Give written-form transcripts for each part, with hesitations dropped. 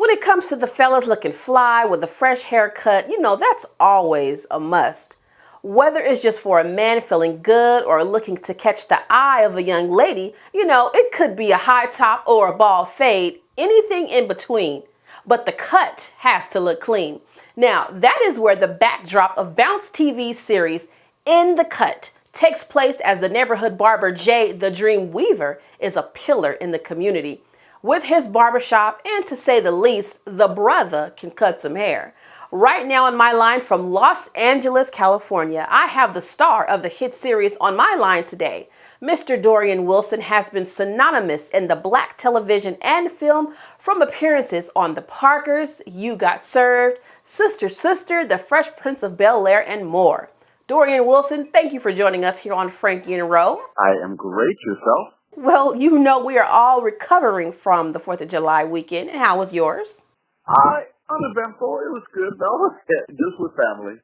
When it comes to the fellas looking fly with a fresh haircut, that's always a must. Whether it's just for a man feeling good or looking to catch the eye of a young lady, it could be a high top or a bald fade, anything in between. But the cut has to look clean. Now, that is where the backdrop of Bounce TV's series, In the Cut, takes place as the neighborhood barber Jay the Dream Weaver is a pillar in the community. With his barbershop, and to say the least, the brother can cut some hair. Right now on my line from Los Angeles, California, I have the star of the hit series on my line today. Mr. Dorien Wilson has been synonymous in the black television and film from appearances on The Parkers, You Got Served, Sister Sister, The Fresh Prince of Bel-Air, and more. Dorien Wilson, thank you for joining us here on Franky Ro. I am great. Yourself? Well, we are all recovering from the 4th of July weekend. And how was yours? Uneventful. It was good, though. Just with family.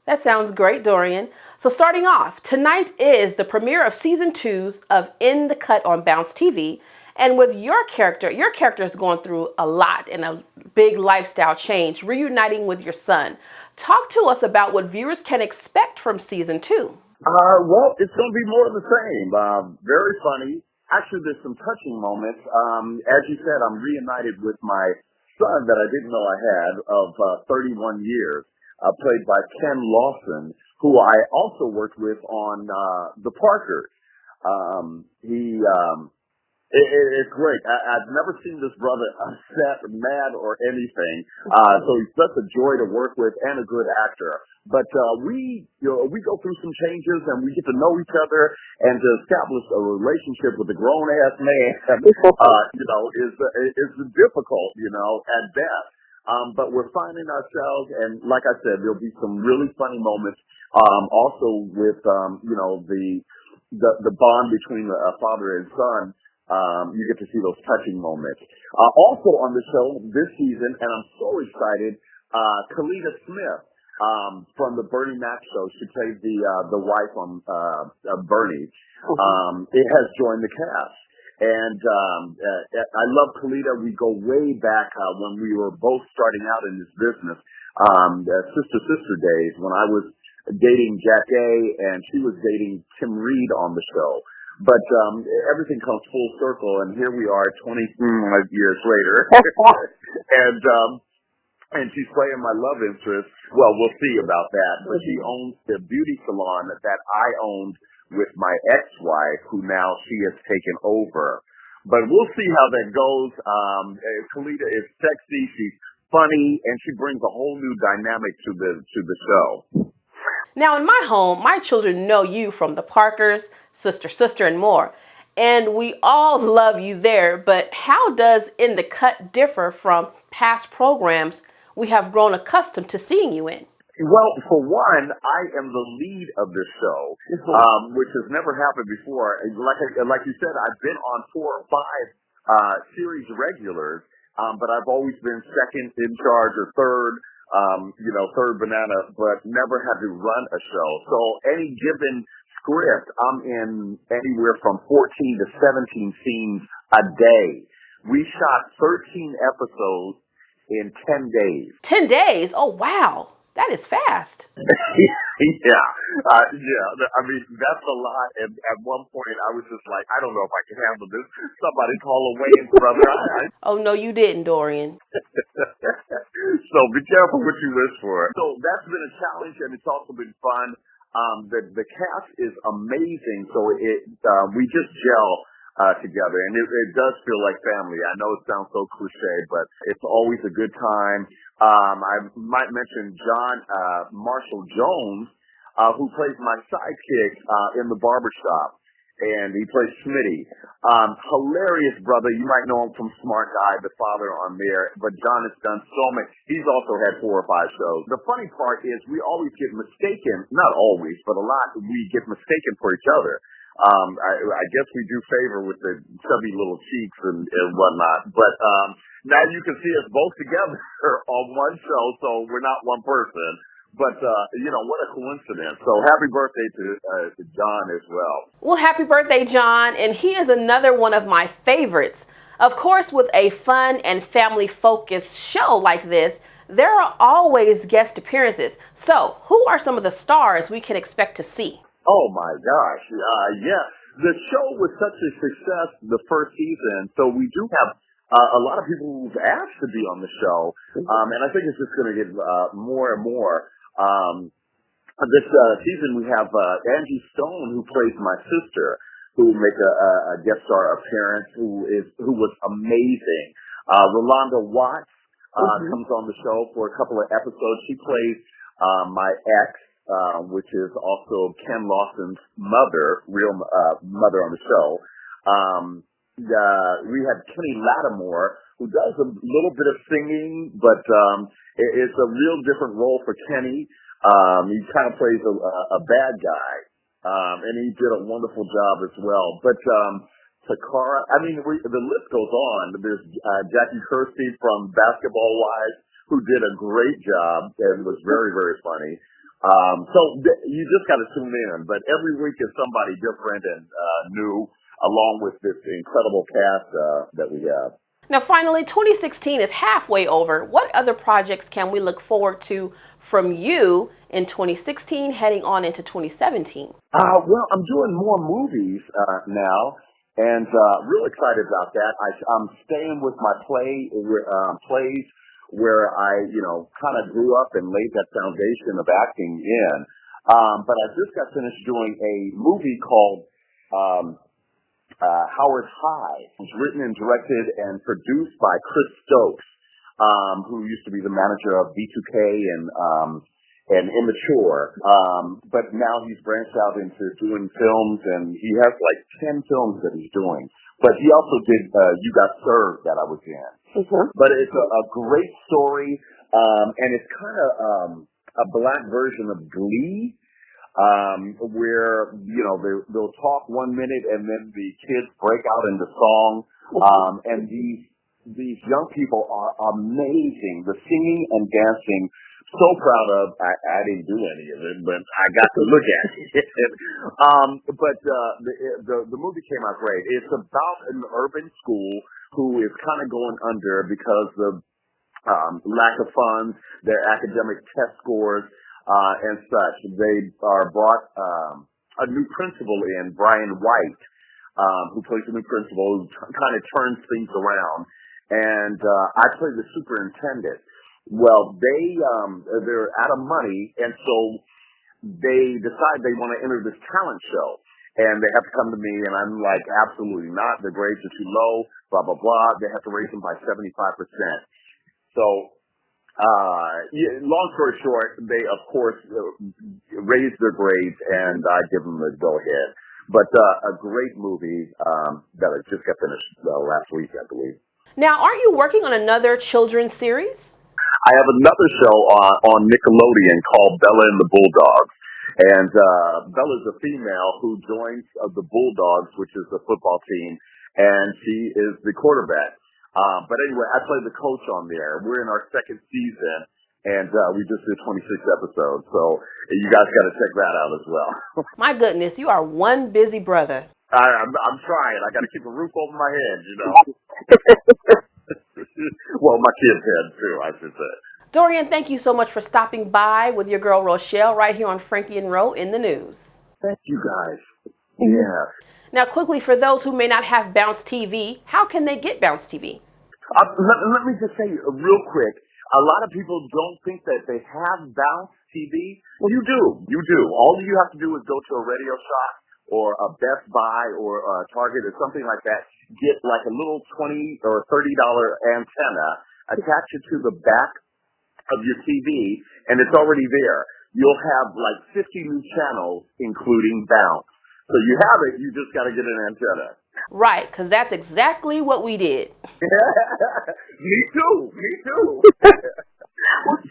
That sounds great, Dorien. So starting off, tonight is the premiere of season 2 of In the Cut on Bounce TV. And with your character is going through a lot and a big lifestyle change, reuniting with your son. Talk to us about what viewers can expect from season 2. Well, it's going to be more of the same. Very funny. Actually, there's some touching moments. As you said, I'm reunited with my son that I didn't know I had of 31 years, played by Ken Lawson, who I also worked with on The Parkers. It's great. I've never seen this brother upset, mad, or anything. So he's such a joy to work with and a good actor. But we go through some changes and we get to know each other, and to establish a relationship with a grown-ass man, is difficult, at best. But we're finding ourselves, and like I said, there'll be some really funny moments. Also with the bond between a father and son. You get to see those touching moments. Also on the show this season, and I'm so excited, Kalita Smith from the Bernie Mac show. She played the wife on Bernie. It has joined the cast. And I love Kalita. We go way back when we were both starting out in this business, sister days, when I was dating Jack A. and she was dating Tim Reed on the show. But everything comes full circle, and here we are 20 years later. And she's playing my love interest. Well, we'll see about that. But she owns the beauty salon that I owned with my ex-wife, who now she has taken over. But we'll see how that goes. Kalita is sexy, she's funny, and she brings a whole new dynamic to the show. Now, in my home, my children know you from The Parkers, Sister Sister, and more. And we all love you there. But how does In the Cut differ from past programs we have grown accustomed to seeing you in? Well, for one, I am the lead of this show, which has never happened before. Like you said, I've been on 4 or 5 series regulars, but I've always been second in charge or third. Third banana, but never had to run a show. So any given script, I'm in anywhere from 14 to 17 scenes a day. We shot 13 episodes in 10 days. 10 days? Oh, wow. That is fast. Yeah. I mean, that's a lot. And at one point, I was just like, I don't know if I can handle this. Somebody call a Wayne's brother. Oh, no, you didn't, Dorien. So be careful what you wish for. So that's been a challenge, and it's also been fun. The cast is amazing. So we just gel together, and it does feel like family. I know it sounds so cliche, but it's always a good time. I might mention John Marshall Jones, who plays my sidekick in the barbershop, and he plays Smitty. Hilarious brother. You might know him from Smart Guy, the father on there, but John has done so many. He's also had 4 or 5 shows. The funny part is we always get mistaken, not always, but a lot, we get mistaken for each other. I guess we do favor with the chubby little cheeks and whatnot, but now you can see us both together on one show, so we're not one person. But, what a coincidence. So happy birthday to John as well. Well, happy birthday, John. And he is another one of my favorites. Of course, with a fun and family-focused show like this, there are always guest appearances. So, who are some of the stars we can expect to see? Oh my gosh, yeah. The show was such a success the first season, so we do have a lot of people who've asked to be on the show, and I think it's just going to get more and more. This season we have Angie Stone, who plays my sister, who make a guest star appearance, who was amazing. Rolanda Watts comes on the show for a couple of episodes. She plays my ex, which is also Ken Lawson's mother, real mother on the show. We had Kenny Lattimore, who does a little bit of singing, but it's a real different role for Kenny. He kind of plays a bad guy, and he did a wonderful job as well. But Takara, I mean, the list goes on. There's Jackie Kirsty from Basketball Wives, who did a great job and was very, very funny. You just got to tune in. But every week is somebody different and new, along with this incredible cast that we have. Now, finally, 2016 is halfway over. What other projects can we look forward to from you in 2016 heading on into 2017? Well, I'm doing more movies now, and real excited about that. I'm staying with my plays where I, kind of grew up and laid that foundation of acting in. But I just got finished doing a movie called Howard High. It was written and directed and produced by Chris Stokes, who used to be the manager of B2K and Immature. But now he's branched out into doing films, and he has like 10 films that he's doing. But he also did You Got Served that I was in. But it's a great story, and it's kind of a black version of Glee. Where, they'll talk 1 minute and then the kids break out into song. And these young people are amazing. The singing and dancing, so proud of. I didn't do any of it, but I got to look at it. But the movie came out great. It's about an urban school who is kind of going under because of lack of funds, their academic test scores, and such. They are brought a new principal in, Brian White, who plays the new principal, who kind of turns things around. And I play the superintendent. Well, they're out of money, and so they decide they want to enter this talent show. And they have to come to me, and I'm like, absolutely not. The grades are too low, blah, blah, blah. They have to raise them by 75%. So, long story short, they, of course, raise their grades, and I give them the go-ahead. But a great movie that I just got finished last week, I believe. Now, aren't you working on another children's series? I have another show on Nickelodeon called Bella and the Bulldogs. And Bella's a female who joins the Bulldogs, which is the football team, and she is the quarterback. But anyway, I play the coach on there. We're in our second season, and we just did 26 episodes. So you guys got to check that out as well. My goodness, you are one busy brother. I'm trying. I got to keep a roof over my head, Well, my kids' head, too, I should say. Dorien, thank you so much for stopping by with your girl Roshell right here on Franky Ro in the News. Thank you, guys. Yeah. Now, quickly, for those who may not have Bounce TV, how can they get Bounce TV? Let me just say real quick, a lot of people don't think that they have Bounce TV. Well, you do. You do. All you have to do is go to a Radio Shack or a Best Buy or a Target or something like that, get like a little $20 or $30 antenna, attach it to the back of your TV, and it's already there. You'll have like 50 new channels, including Bounce. So you have it, you just got to get an antenna. Right, because that's exactly what we did. Me too.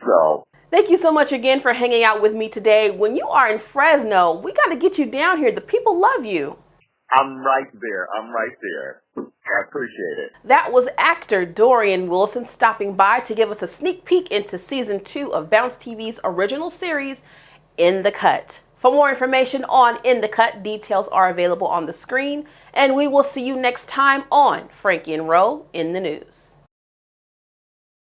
So. Thank you so much again for hanging out with me today. When you are in Fresno, we got to get you down here. The people love you. I'm right there. I appreciate it. That was actor Dorien Wilson stopping by to give us a sneak peek into season 2 of Bounce TV's original series, In the Cut. For more information on In the Cut, details are available on the screen, and we will see you next time on Franky and Ro in the News.